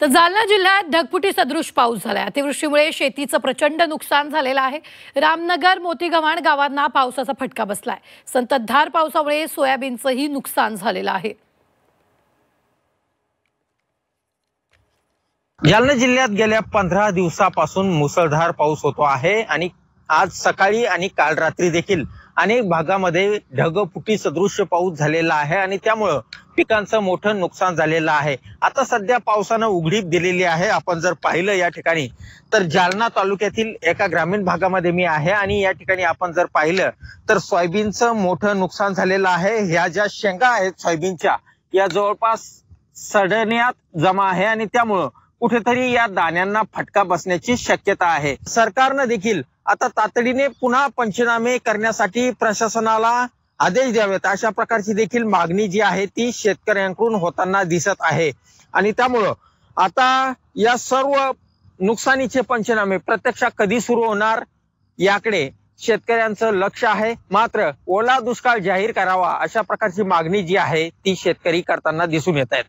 तर जालना जिल्ह्यात ढगफुटी सदृश पाऊस झालाय। अतिवृष्टीमुळे शेतीचं प्रचंड नुकसान झालेलं आहे। रामनगर मोतीगव्हाण गावांना पावसाचा फटका बसलाय। संततधार पावसामुळे सोयाबीनचंही नुकसान झालेलं आहे। जालना जिल्ह्यात गेल्या 15 दिवसापासून मुसळधार पाऊस होतो आहे आणि आज सकाळी आणि काल रात्री देखील अनेक भागामध्ये ढगफुटी सदृश्य पाऊस झालेला आहे आणि त्यामुळे पिकांचं मोठं नुकसान झालेलं आहे। आता सध्या पावसानं उघडीप दिलेली आहे। आपण जर पाहिलं या ठिकाणी तर जालना तालुक्यातील एका ग्रामीण भागामध्ये मी आहे आणि या ठिकाणी आपण जर पाहिलं तर सोयाबीनचं मोठं नुकसान झालेलं आहे। ह्या ज्या शेंगा आहेत सोयाबीनच्या या जवळपास सडण्यात जमा आहे आणि त्यामुळं कुठेतरी या दाण्यांना फटका बसण्याची शक्यता आहे। सरकारनं देखील आता तातडीने पुन्हा पंचनामे करण्यासाठी प्रशासनाला आदेश द्यावेत अशा प्रकारची देखील मागणी जी आहे ती शेतकऱ्यांकडून होताना दिसत आहे आणि त्यामुळं आता या सर्व नुकसानीचे पंचनामे प्रत्यक्षात कधी सुरू होणार याकडे शेतकऱ्यांचं लक्ष आहे। मात्र ओला दुष्काळ जाहीर करावा अशा प्रकारची मागणी जी आहे ती शेतकरी करताना दिसून येत आहेत।